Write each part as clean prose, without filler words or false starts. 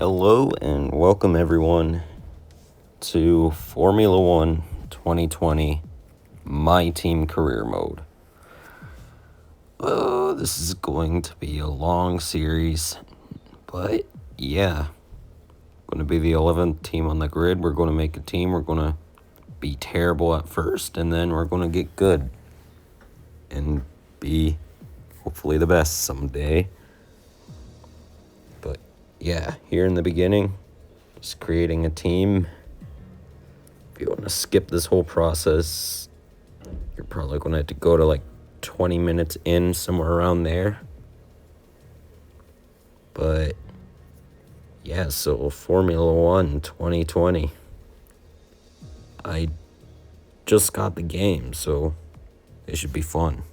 Hello and welcome everyone to Formula One 2020 My Team Career Mode. This is going to be a long series, but yeah, going to be the 11th team on the grid. We're going to make a team. We're going to be terrible at first, and then we're going to get good and be hopefully the best someday. But yeah, here in the beginning, just creating a team. If you want to skip this whole process, you're probably going to have to go to like 20 minutes in, somewhere around there. But yeah, so Formula One 2020. I just got the game, so it should be fun.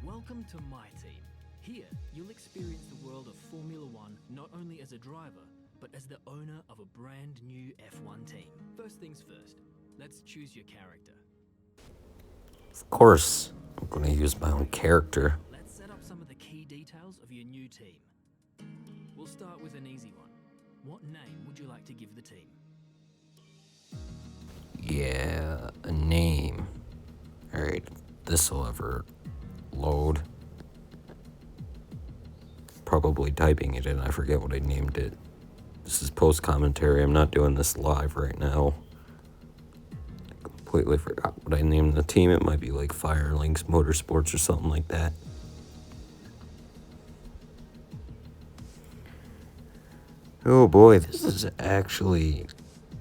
Welcome to my team. Here, you'll experience the world of Formula One not only as a driver, but as the owner of a brand new F1 team. First things first, let's choose your character. Of course, I'm going to use my own character. Let's set up some of the key details of your new team. We'll start with an easy one. What name would you like to give the team? Yeah, a name. Alright, this'll ever load. Probably typing it in. I forget what I named it. This is post commentary. I'm not doing this live right now. I completely forgot what I named the team. It might be like Firelinks Motorsports or something like that. Oh boy, this is actually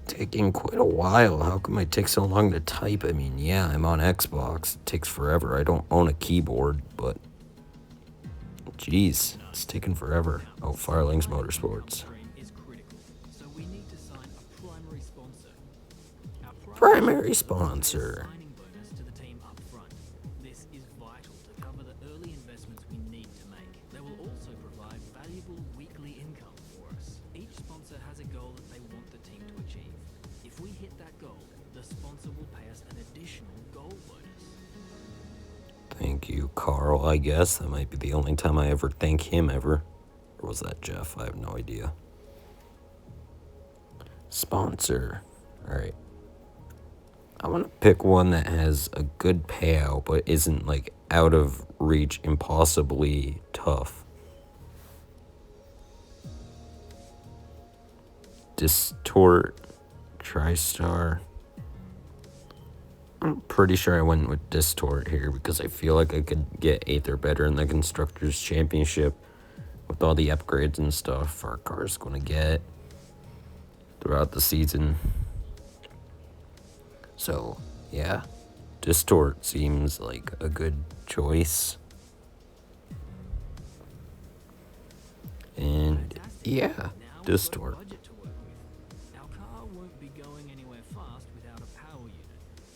taking quite a while. How come it takes so long to type? I mean, yeah, I'm on Xbox. It takes forever. I don't own a keyboard, but jeez, it's taking forever. Oh, Firelinks Motorsports. Is critical, so we need to sign a primary sponsor. Our Primary sponsor. signing bonus to the team up front. This is vital to cover the early investments we need to make. They will also provide valuable weekly income for us. Each sponsor has a goal that they want the team to achieve. If we hit that goal, the sponsor will pay us an additional goal bonus. Thank you, Carl, I guess. That might be the only time I ever thank him ever. Or was that Jeff? I have no idea. Sponsor. Alright. I want to pick one that has a good payout, but isn't like out of reach, impossibly tough. Distort. TriStar. I'm pretty sure I went with Distort here because I feel like I could get 8th or better in the Constructors' Championship with all the upgrades and stuff our car's going to get throughout the season. So, yeah, Distort seems like a good choice. And yeah, Now we've got a Distort. budget to work with. Our car won't be going anywhere fast without a power unit.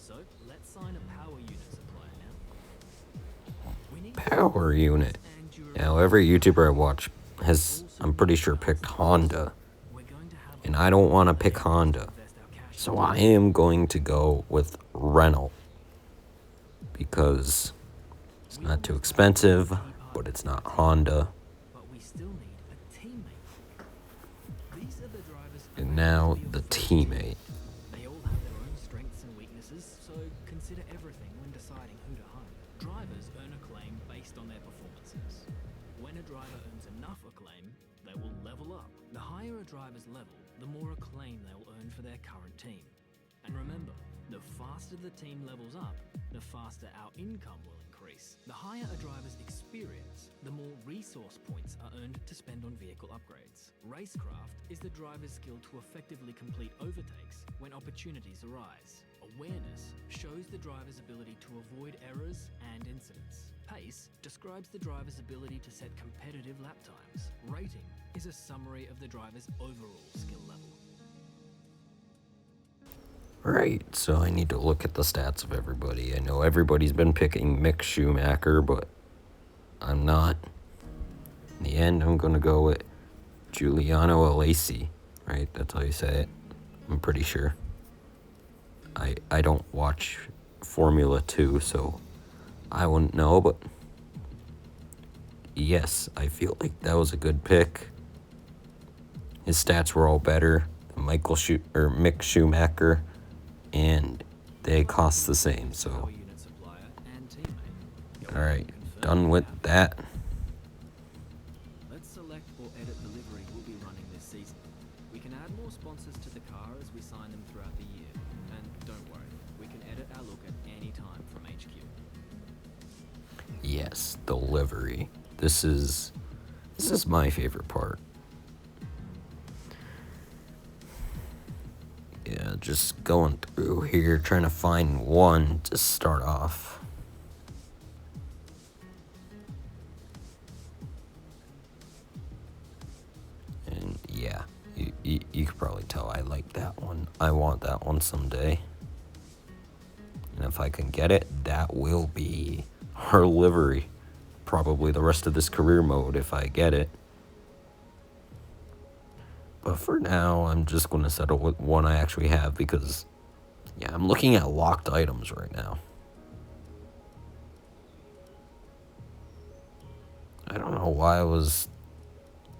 So let's sign a power unit supplier now. We need Power unit. and durability. Now, every YouTuber I watch has, I'm pretty sure, picked Honda. We're going to have And I don't want to pick Honda. invest our cash. So I am going to go with Renault. Because it's not too expensive, but it's not Honda. But we still need a teammate. These are the drivers. And now the teammate. They all have their own strengths and weaknesses, so consider everything when deciding who to hire. Drivers earn acclaim based on their performances. When a driver earns enough acclaim, they will level up. The higher a driver's level, the more acclaim they'll earn for their current team. And remember, the faster the team levels up, the faster our income will increase. The higher a driver's experience, the more resource points are earned to spend on vehicle upgrades. Racecraft is the driver's skill to effectively complete overtakes when opportunities arise. Awareness shows the driver's ability to avoid errors and incidents. Pace describes the driver's ability to set competitive lap times. Rating is a summary of the driver's overall skill level. Right, so I need to look at the stats of everybody. I know everybody's been picking Mick Schumacher, but I'm not. In the end, I'm going to go with Giuliano Alesi, right? That's how you say it. I'm pretty sure. I don't watch Formula 2, so I wouldn't know, but yes, I feel like that was a good pick. His stats were all better than Mick Schumacher, and they cost the same, so Power unit supplier and teammate. all right, Confirm done you with have- that. Let's select or edit the livery we'll be running this season. We can add more sponsors to the car as we sign them throughout the year. And don't worry, we can edit our look at any time from HQ. Yes, the livery. This is my favorite part. Yeah, just going through here, trying to find one to start off. And yeah, you could probably tell I like that one. I want that one someday. And if I can get it, that will be her livery. Probably the rest of this career mode if I get it. But for now, I'm just going to settle with one I actually have because, yeah, I'm looking at locked items right now. I don't know why I was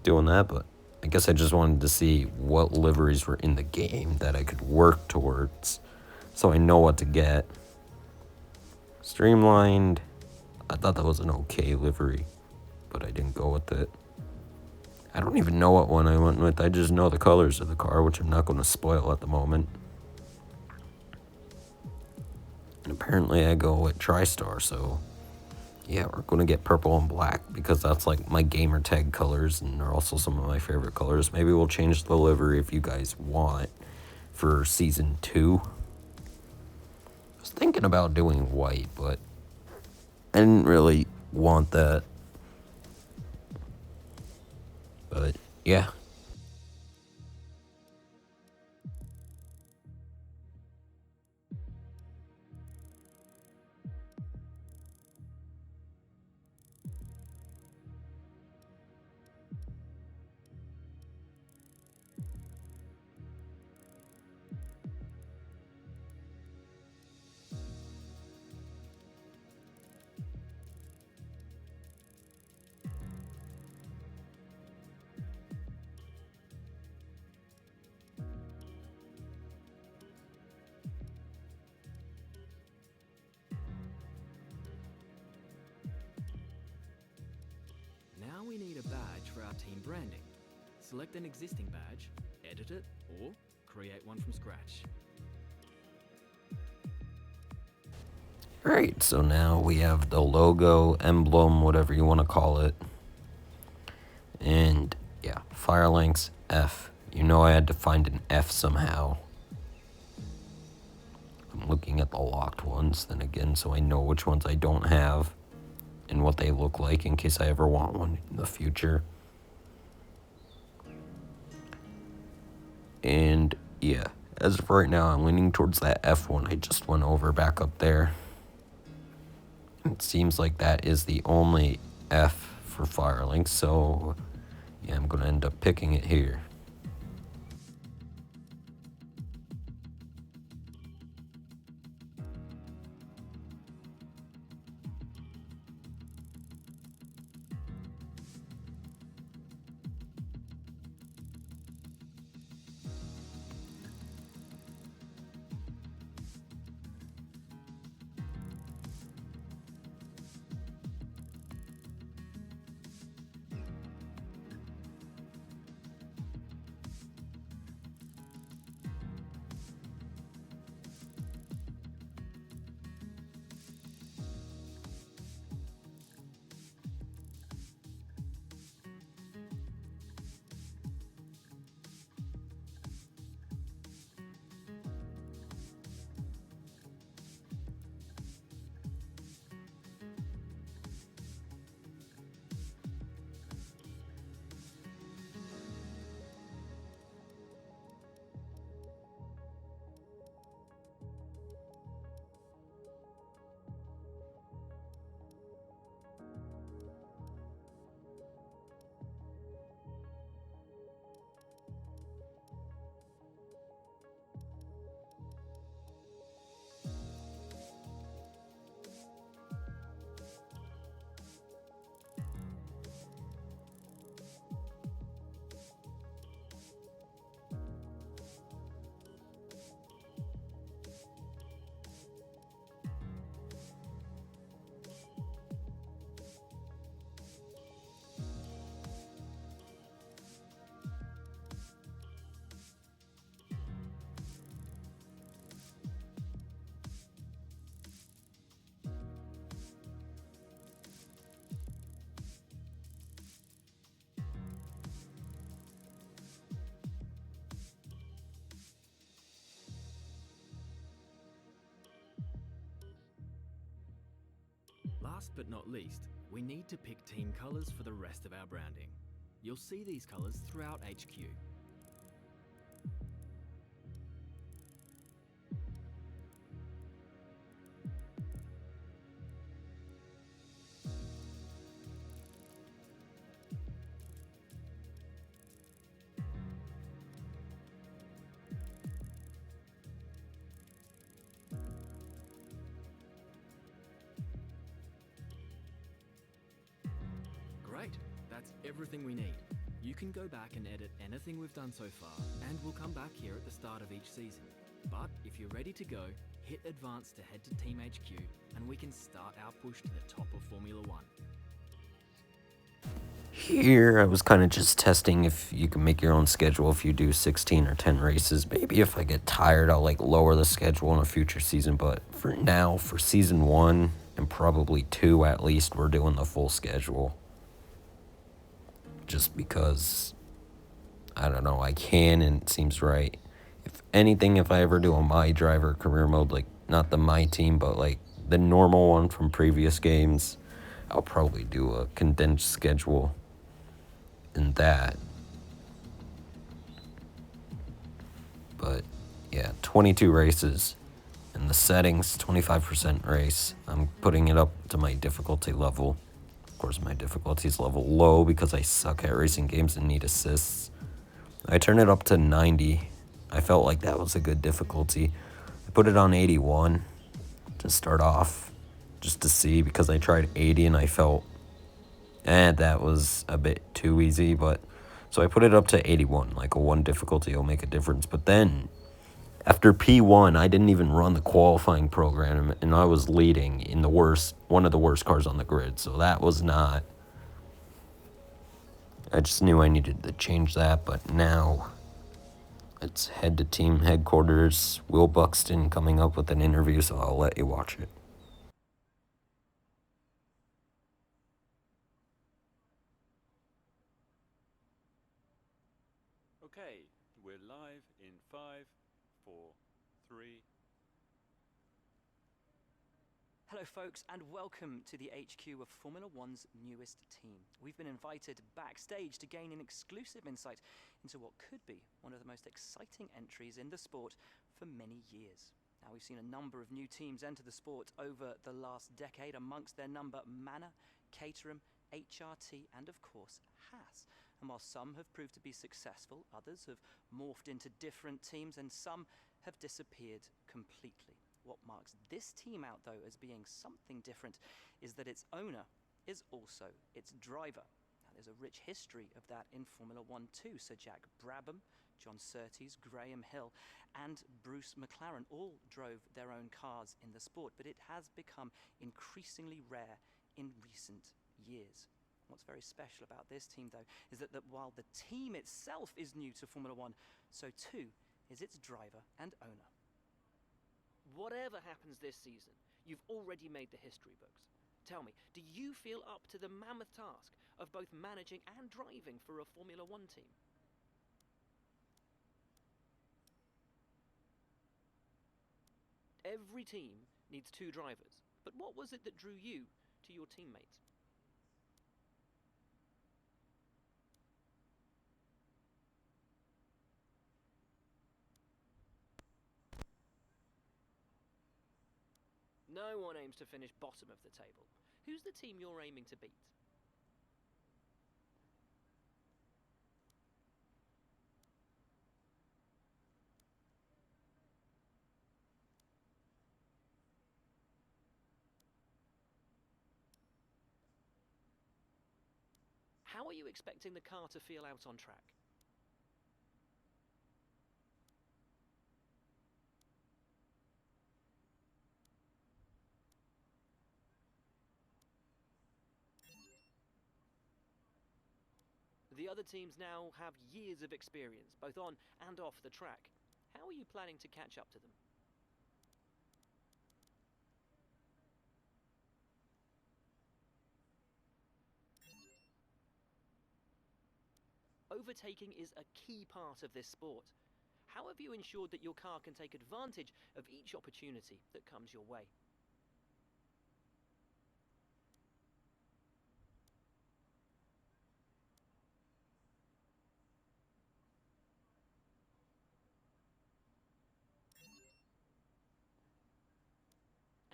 doing that, but I guess I just wanted to see what liveries were in the game that I could work towards so I know what to get. Streamlined, I thought that was an okay livery, but I didn't go with it. I don't even know what one I went with. I just know the colors of the car, which I'm not going to spoil at the moment. And apparently I go with TriStar, so yeah, we're going to get purple and black because that's like my gamer tag colors and they're also some of my favorite colors. Maybe we'll change the livery if you guys want for season 2. I was thinking about doing white, but I didn't really want that. But yeah. Now we need a badge for our team branding. Select an existing badge, edit it, or create one from scratch. Alright, so now we have the logo, emblem, whatever you want to call it. And yeah, Firelinks F. You know I had to find an F somehow. I'm looking at the locked ones then again so I know which ones I don't have and what they look like in case I ever want one in the future. And yeah, as of right now, I'm leaning towards that F one I just went over back up there. It seems like that is the only F for Firelinks, so yeah, I'm going to end up picking it here. Last but not least, we need to pick team colours for the rest of our branding. You'll see these colours throughout HQ. Great, that's everything we need. You can go back and edit anything we've done so far, and we'll come back here at the start of each season. But if you're ready to go, hit advance to head to Team HQ, and we can start our push to the top of Formula One. Here, I was kind of just testing if you can make your own schedule if you do 16 or 10 races. Maybe if I get tired, I'll lower the schedule in a future season. But for now, for season 1 and probably 2 at least, we're doing the full schedule. Just because, I don't know, I can and it seems right. If anything, if I ever do a My Driver career mode, not the My Team, but the normal one from previous games, I'll probably do a condensed schedule in that. But yeah, 22 races. In the settings, 25% race. I'm putting it up to my difficulty level. Of course, my difficulty is level low because I suck at racing games and need assists. I turned it up to 90. I felt like that was a good difficulty. I put it on 81 to start off, just to see, because I tried 80 and I felt, that was a bit too easy. But so I put it up to 81, a 1 difficulty will make a difference. But then, after P1, I didn't even run the qualifying program, and I was leading in one of the worst cars on the grid. So that was not. I just knew I needed to change that, but now let's head to team headquarters. Will Buxton coming up with an interview, so I'll let you watch it. Okay, we're live in 5, 4, 3. Hello folks, and welcome to the HQ of Formula One's newest team. We've been invited backstage to gain an exclusive insight into what could be one of the most exciting entries in the sport for many years. Now, we've seen a number of new teams enter the sport over the last decade, amongst their number Manor, Caterham, HRT, and of course Haas. And while some have proved to be successful, others have morphed into different teams, and some have disappeared completely. What marks this team out, though, as being something different is that its owner is also its driver. Now, there's a rich history of that in Formula One too. Sir Jack Brabham, John Surtees, Graham Hill, and Bruce McLaren all drove their own cars in the sport, but it has become increasingly rare in recent years. What's very special about this team, though, is that while the team itself is new to Formula One, so too is its driver and owner. Whatever happens this season, you've already made the history books. Tell me, do you feel up to the mammoth task of both managing and driving for a Formula One team? Every team needs 2 drivers, but what was it that drew you to your teammates? No one aims to finish bottom of the table. Who's the team you're aiming to beat? How are you expecting the car to feel out on track? The other teams now have years of experience, both on and off the track. How are you planning to catch up to them? Overtaking is a key part of this sport. How have you ensured that your car can take advantage of each opportunity that comes your way?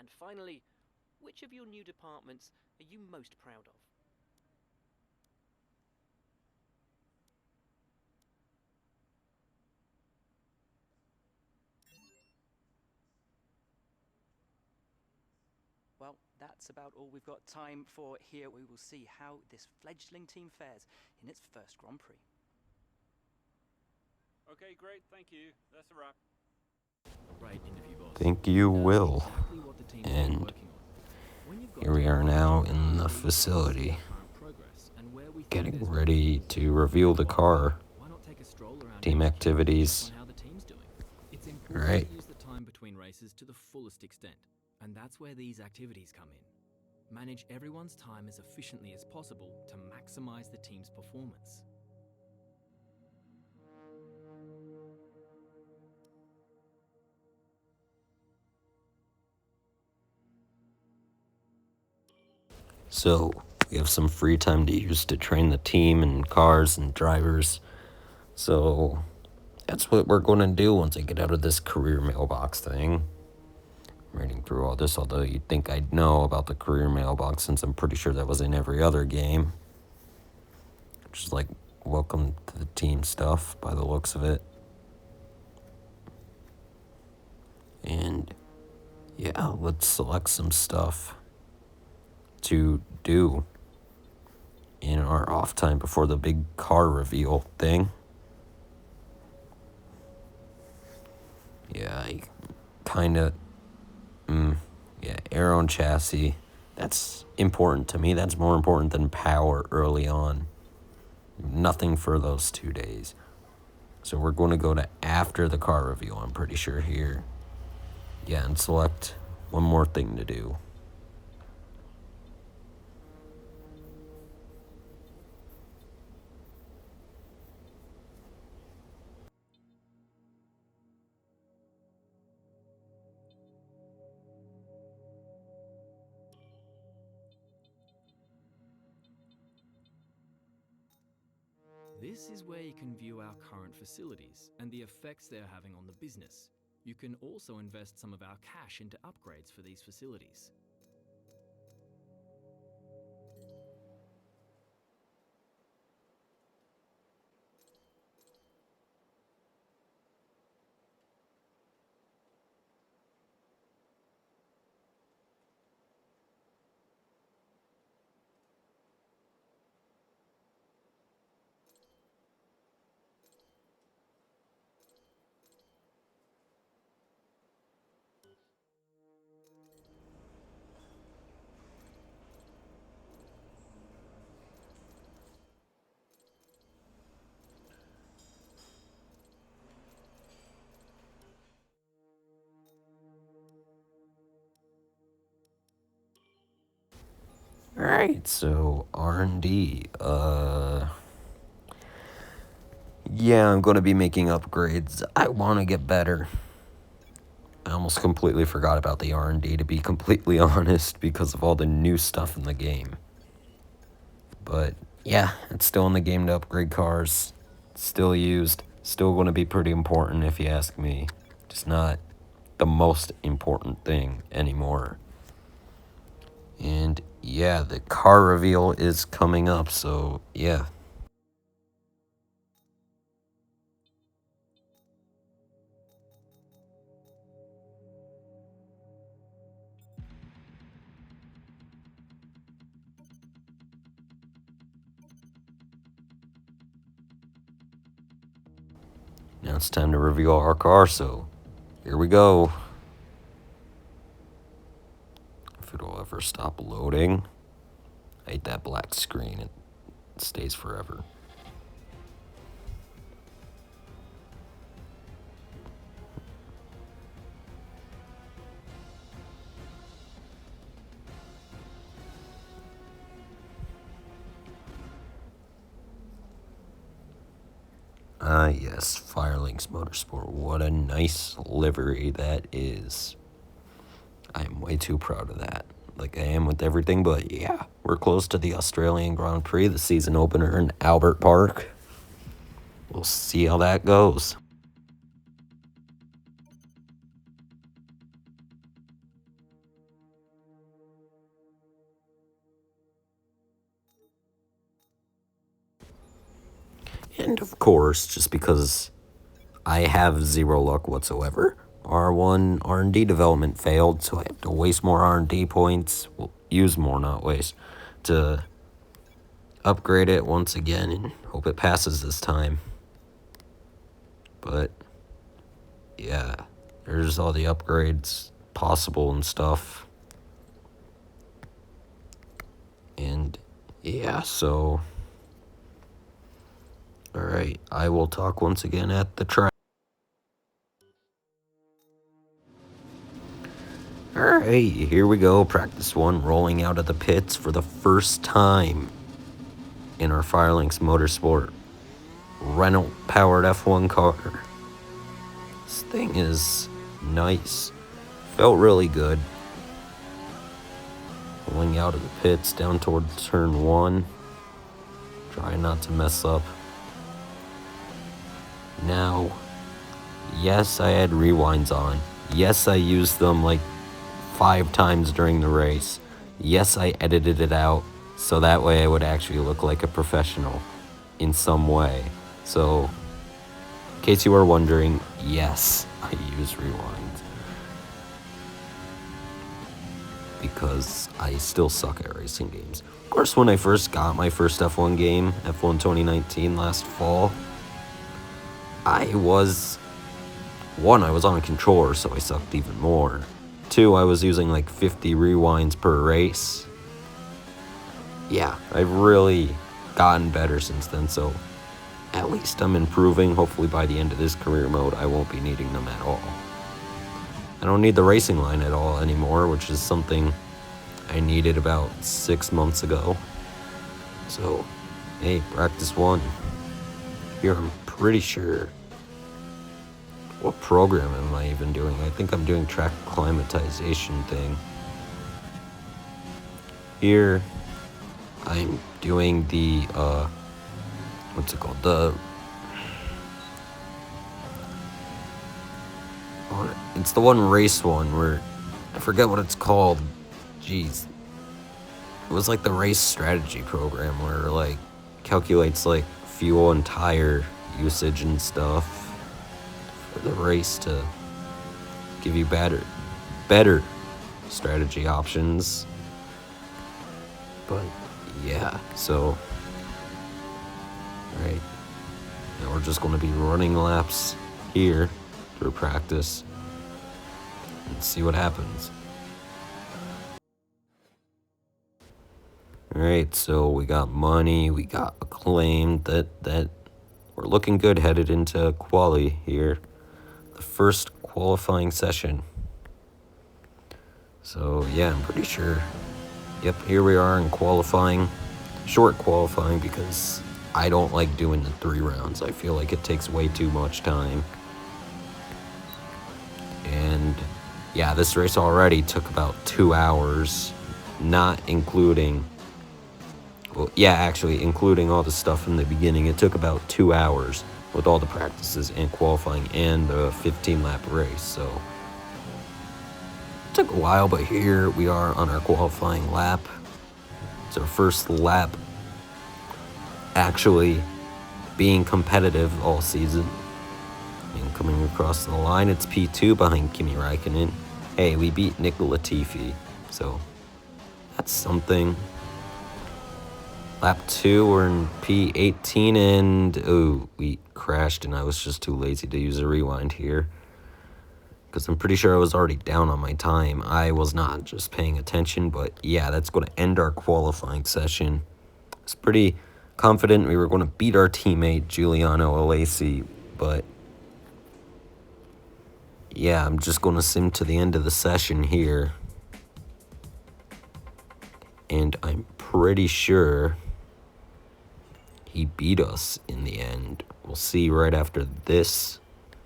And finally, which of your new departments are you most proud of? Well, that's about all we've got time for here. We will see how this fledgling team fares in its first Grand Prix. Okay, great, thank you. That's a wrap. Great interview, boss. Think you will. Exactly what the team's been And working on. When you've got here we are now data, in the we can see facility, current progress and where we think getting there's ready to reveal the car. Why not take a stroll around Team HQ activities. on how the team's doing? It's important Right. to use the time between races to the fullest extent, and that's where these activities come in. Manage everyone's time as efficiently as possible to maximize the team's performance. So we have some free time to use to train the team and cars and drivers. So that's what we're going to do once I get out of this career mailbox thing. I'm reading through all this, although you'd think I'd know about the career mailbox since I'm pretty sure that was in every other game. Just like welcome to the team stuff by the looks of it. And yeah, let's select some stuff to do in our off time before the big car reveal thing. Yeah, I kind of, yeah, aero and chassis. That's important to me. That's more important than power early on. Nothing for those 2 days. So we're going to go to after the car reveal, I'm pretty sure here. Yeah, and select one more thing to do. This is where you can view our current facilities and the effects they're having on the business. You can also invest some of our cash into upgrades for these facilities. All right, so R&D. Yeah, I'm going to be making upgrades. I want to get better. I almost completely forgot about the R&D, to be completely honest, because of all the new stuff in the game. But yeah, it's still in the game to upgrade cars. Still used. Still going to be pretty important if you ask me. Just not the most important thing anymore. And yeah, the car reveal is coming up, so yeah. Now it's time to reveal our car, so here we go. If it'll ever stop loading. I hate that black screen. It stays forever. Ah, yes, Firelinks Motorsport. What a nice livery that is. I'm way too proud of that. Like I am with everything, but yeah, we're close to the Australian Grand Prix, the season opener in Albert Park. We'll see how that goes. And of course, just because I have zero luck whatsoever, R1 R&D development failed, so I have to waste more R&D points, well, use more, not waste, to upgrade it once again and hope it passes this time. But yeah, there's all the upgrades possible and stuff. And yeah, so alright, I will talk once again at the track. Alright, here we go. Practice 1, rolling out of the pits for the first time in our Firelinks Motorsport Renault powered F1 car. This thing is nice. Felt really good. Rolling out of the pits down towards turn 1. Trying not to mess up. Now, yes, I had rewinds on. Yes, I used them like 5 times during the race. Yes, I edited it out so that way I would actually look like a professional in some way. So, in case you were wondering, yes, I use rewinds. Because I still suck at racing games. Of course, when I first got my first F1 game, F1 2019 last fall, I was on a controller, so I sucked even more. 2, I was using like 50 rewinds per race. Yeah, I've really gotten better since then, so at least I'm improving. Hopefully by the end of this career mode, I won't be needing them at all. I don't need the racing line at all anymore, which is something I needed about 6 months ago. So, hey, practice 1. Here, I'm pretty sure. What program am I even doing? I think I'm doing track climatization thing. Here, I'm doing the, what's it called? It's the one race one where, I forget what it's called. Jeez. It was like the race strategy program where, like, calculates, like, fuel and tire usage and stuff for the race to give you better strategy options. But yeah, so alright, now we're just going to be running laps here through practice and see what happens. Alright, so we got money, we got acclaim, that we're looking good headed into quali here. The first qualifying session. So yeah, I'm pretty sure. Yep, here we are in qualifying. Short qualifying because I don't like doing the 3 rounds. I feel like it takes way too much time. And yeah, this race already took about 2 hours, not including, well, yeah, actually including all the stuff in the beginning. It took about 2 hours with all the practices and qualifying and the 15-lap race. So it took a while, but here we are on our qualifying lap. It's our first lap actually being competitive all season. And coming across the line, it's P2 behind Kimi Räikkönen. Hey, we beat Nick Latifi, so that's something. Lap 2, we're in P18, and oh, we crashed, and I was just too lazy to use a rewind here. Because I'm pretty sure I was already down on my time. I was not just paying attention, but yeah, that's going to end our qualifying session. I was pretty confident we were going to beat our teammate, Giuliano Alesi, but yeah, I'm just going to sim to the end of the session here. And I'm pretty sure he beat us in the end. We'll see right after this.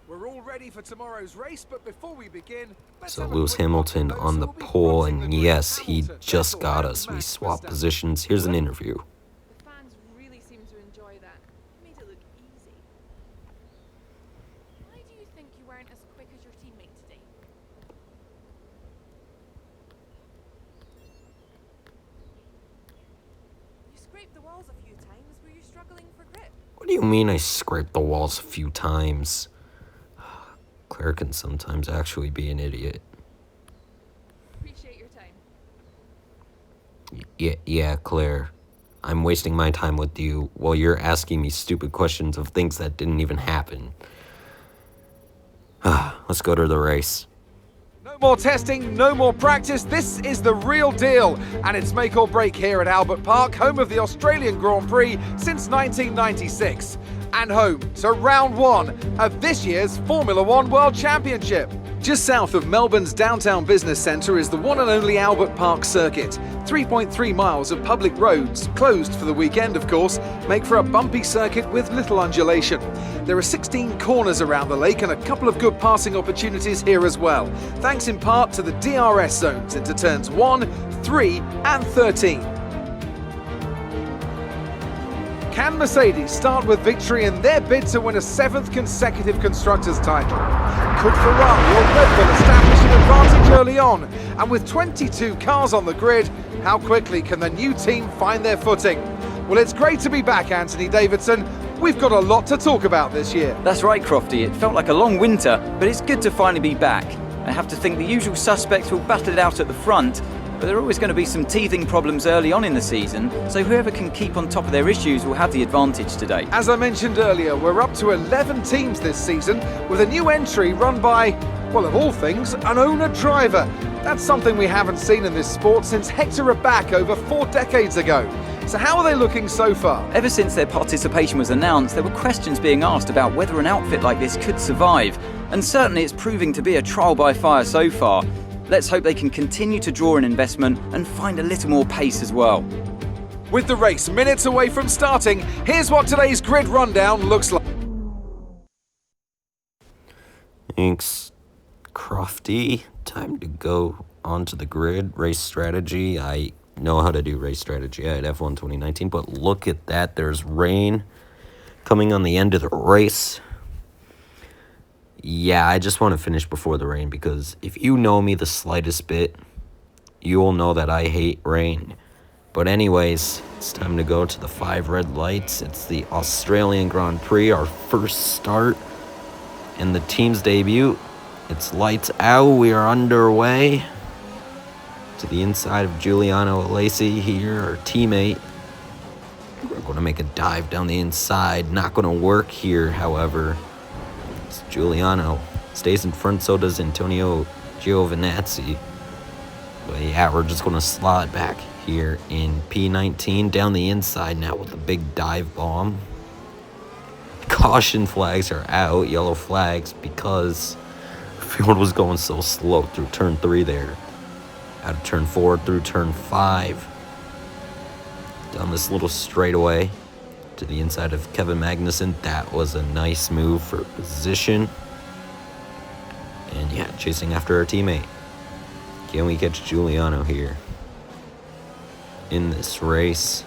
We're all ready for tomorrow's race, but before we begin, So Lewis Hamilton on the pole, and yes, he just got us. We swapped positions. Here's an interview. The fans really seem to enjoy that. It made it look easy. Why do you think you weren't as quick as your teammate today? You scraped the walls a few times. Were you struggling for grip? What do you mean I scraped the walls a few times? Claire can sometimes actually be an idiot. Appreciate your time. Yeah, Claire. I'm wasting my time with you while you're asking me stupid questions of things that didn't even happen. Let's go to the race. No more testing, no more practice. This is the real deal. And it's make or break here at Albert Park, home of the Australian Grand Prix since 1996. And home to round one of this year's Formula One World Championship. Just south of Melbourne's downtown business centre is the one and only Albert Park circuit. 3.3 miles of public roads, closed for the weekend of course, make for a bumpy circuit with little undulation. There are 16 corners around the lake and a couple of good passing opportunities here as well, thanks in part to the DRS zones into turns 1, 3 and 13. Can Mercedes start with victory in their bid to win a 7th consecutive Constructors' title? Could Ferrari or Red Bull establish an advantage early on? And with 22 cars on the grid, how quickly can the new team find their footing? Well, it's great to be back, Anthony Davidson. We've got a lot to talk about this year. That's right, Crofty. It felt like a long winter, but it's good to finally be back. I have to think the usual suspects will battle it out at the front, but there are always going to be some teething problems early on in the season, so whoever can keep on top of their issues will have the advantage today. As I mentioned earlier, we're up to 11 teams this season, with a new entry run by, well, of all things, an owner-driver. That's something we haven't seen in this sport since Hector Raback over 4 decades ago. So how are they looking so far? Ever since their participation was announced, there were questions being asked about whether an outfit like this could survive, and certainly it's proving to be a trial by fire so far. Let's hope they can continue to draw in investment and find a little more pace as well. With the race minutes away from starting, here's what today's grid rundown looks like. Thanks, Crofty. Time to go onto the grid. Race strategy. I know how to do race strategy at F1 2019, but look at that. There's rain coming on the end of the race. Yeah, I just want to finish before the rain because if you know me the slightest bit, you will know that I hate rain. But anyways, it's time to go to the 5 red lights. It's the Australian Grand Prix, our first start and the team's debut. It's lights out. We are underway. To the inside of Giuliano Alesi here, our teammate. We're going to make a dive down the inside. Not going to work here, however. It's Giuliano. Stays in front, so does Antonio Giovinazzi. But yeah, we're just going to slot back here in P19 down the inside now with a big dive bomb. Caution flags are out, yellow flags, because the field was going so slow through turn 3 there. Out of turn 4 through turn 5. Down this little straightaway to the inside of Kevin Magnussen. That was a nice move for position. And yeah, chasing after our teammate. Can we catch Giuliano here in this race?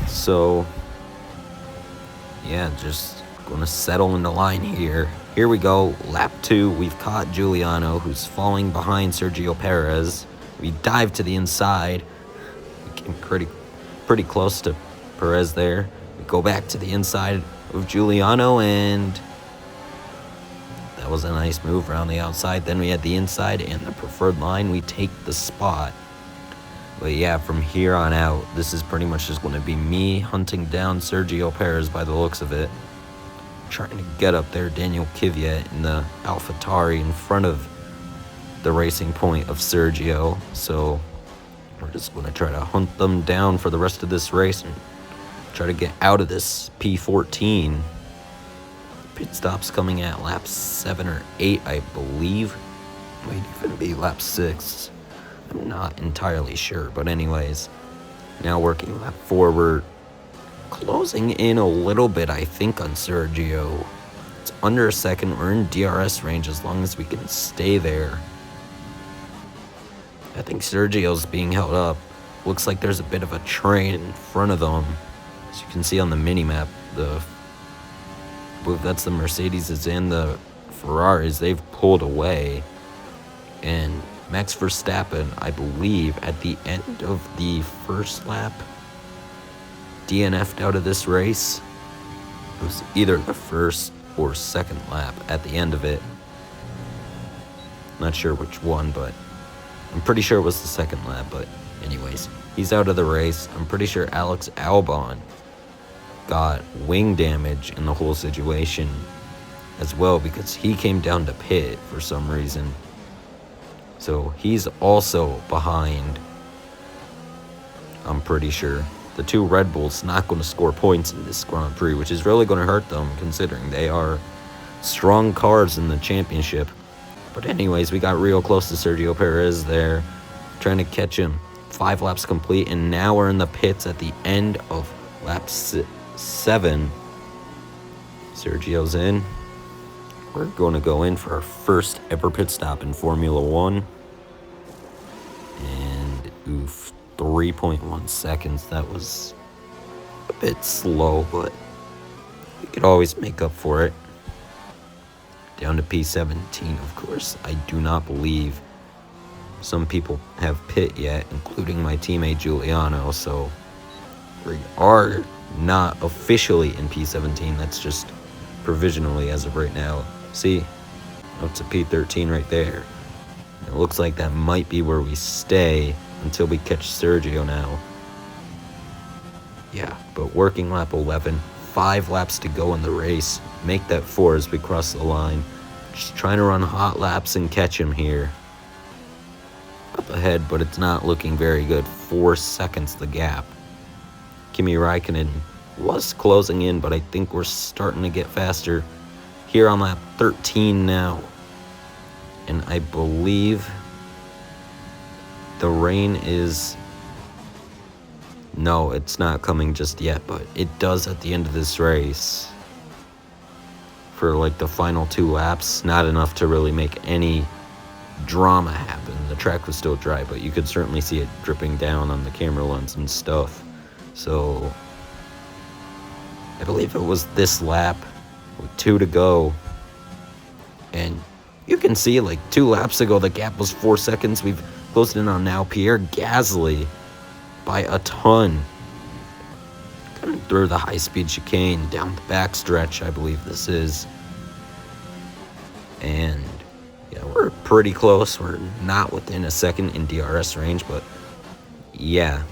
So, yeah, just going to settle in the line here. Here we go, lap 2. We've caught Giuliano, who's falling behind Sergio Perez. We dive to the inside. We came pretty close to Perez there. We go back to the inside of Giuliano, and that was a nice move around the outside. Then we had the inside and the preferred line. We take the spot. But yeah, from here on out, this is pretty much just going to be me hunting down Sergio Perez by the looks of it. Trying to get up there Daniel Kvyat in the AlphaTauri in front of the racing point of Sergio. So we're just going to try to hunt them down for the rest of this race and try to get out of this P14. Pit stops coming at lap 7 or 8, I believe. Might even be lap 6. I'm not entirely sure, but anyways, now working lap 4, we're closing in a little bit, I think, on Sergio. It's under a second. We're in DRS range as long as we can stay there. I think Sergio's being held up. Looks like there's a bit of a train in front of them. As you can see on the mini-map, that's the Mercedes and the Ferraris. They've pulled away. And Max Verstappen, I believe, at the end of the first lap, DNF'd out of this race. It was either the first or second lap at the end of it. Not sure which one, but I'm pretty sure it was the second lap. But anyways, he's out of the race. I'm pretty sure Alex Albon got wing damage in the whole situation as well, because he came down to pit for some reason. So he's also behind, I'm pretty sure. The two Red Bulls not going to score points in this Grand Prix, which is really going to hurt them considering they are strong cars in the championship. But anyways, we got real close to Sergio Perez there, trying to catch him. 5 laps complete, and now we're in the pits at the end of lap 7. Sergio's in. We're going to go in for our first ever pit stop in Formula 1. And, oof, 3.1 seconds. That was a bit slow, but we could always make up for it. Down to P17, of course. I do not believe some people have pit yet, including my teammate Giuliano, so we are not officially in P17. That's just provisionally as of right now. See, it's a P13 right there. It looks like that might be where we stay until we catch Sergio now. Yeah, but working lap 11, 5 laps to go in the race. Make that 4 as we cross the line. Just trying to run hot laps and catch him here. Up ahead, but it's not looking very good. 4 seconds the gap. Kimi Räikkönen was closing in, but I think we're starting to get faster. Here on lap 13 now. And I believe the rain is... No, it's not coming just yet, but it does at the end of this race. For like the final 2 laps, not enough to really make any drama happen. The track was still dry, but you could certainly see it dripping down on the camera lens and stuff. So I believe it was this lap with 2 to go. And you can see like 2 laps ago the gap was 4 seconds. We've closed in on now Pierre Gasly by a ton. Coming through the high-speed chicane down the backstretch, I believe this is. And yeah, we're pretty close. We're not within a second in DRS range, but yeah.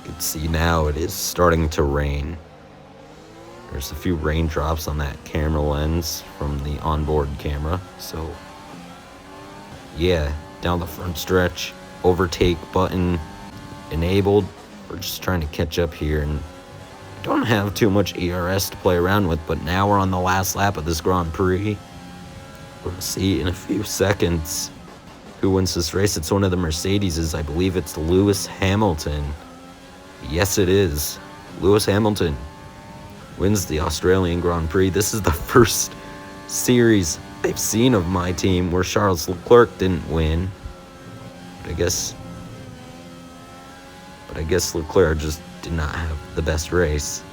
You can see now it is starting to rain. There's a few raindrops on that camera lens from the onboard camera. So yeah, down the front stretch, overtake button enabled. We're just trying to catch up here, and don't have too much ERS to play around with, but now we're on the last lap of this Grand Prix. We're going to see in a few seconds who wins this race. It's one of the Mercedeses. I believe it's Lewis Hamilton. Yes, it is. Lewis Hamilton wins the Australian Grand Prix. This is the first series I've seen of my team where Charles Leclerc didn't win. But I guess Leclerc just did not have the best race.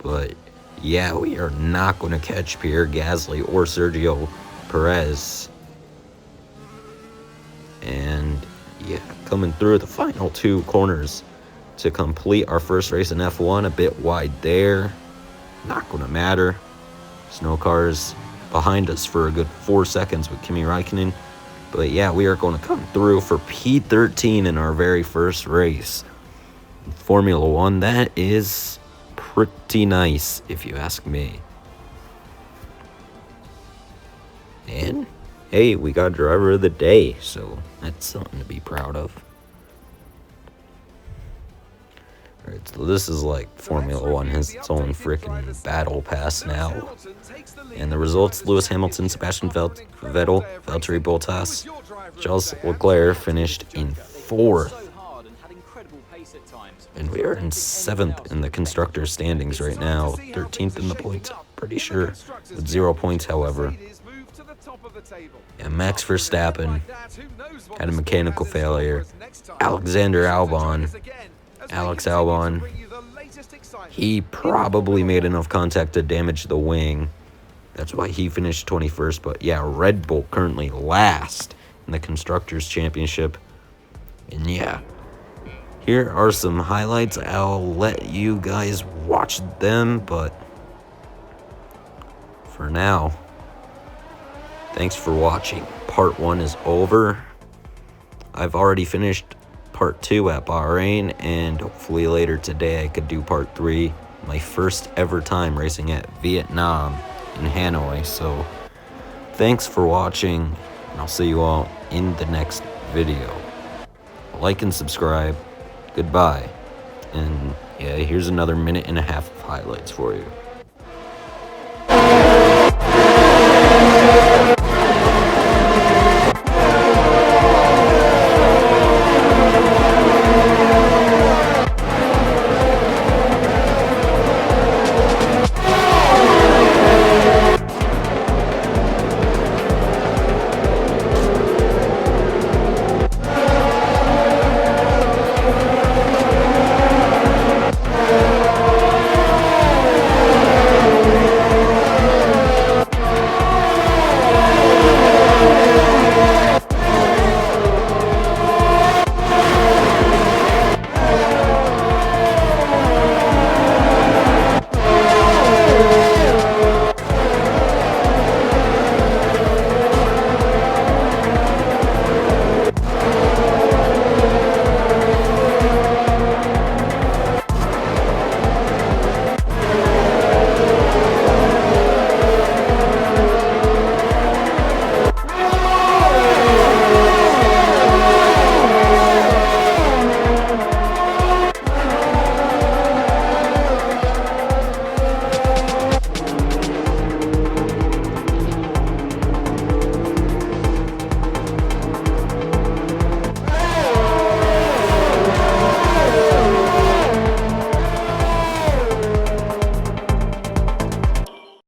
But yeah, we are not going to catch Pierre Gasly or Sergio Perez. And yeah, coming through the final 2 corners to complete our first race in F1. A bit wide there. Not going to matter. Snow cars behind us for a good 4 seconds with Kimi Räikkönen. But yeah, we are going to come through for P13 in our very first race in Formula 1. That is pretty nice, if you ask me. And hey, we got driver of the day, so that's something to be proud of. Alright, so this is like Formula 1 has its own freaking battle pass now. And the results: Lewis Hamilton, Sebastian Vettel, Valtteri Bottas, Charles Leclerc finished in 4th. And we are in 7th in the constructors standings right now. 13th in the points, pretty sure, with 0 points, however. Yeah, Max Verstappen had a mechanical failure. Alex Albon, he probably made enough contact to damage the wing. That's why he finished 21st. But yeah, Red Bull currently last in the Constructors' Championship And yeah, here are some highlights. I'll let you guys watch them, but for now, thanks for watching. Part 1 is over. I've already finished part 2 at Bahrain, and hopefully later today I could do part 3. My first ever time racing at Vietnam in Hanoi. So thanks for watching, and I'll see you all in the next video. Like and subscribe. Goodbye. And yeah, here's another minute and a half of highlights for you.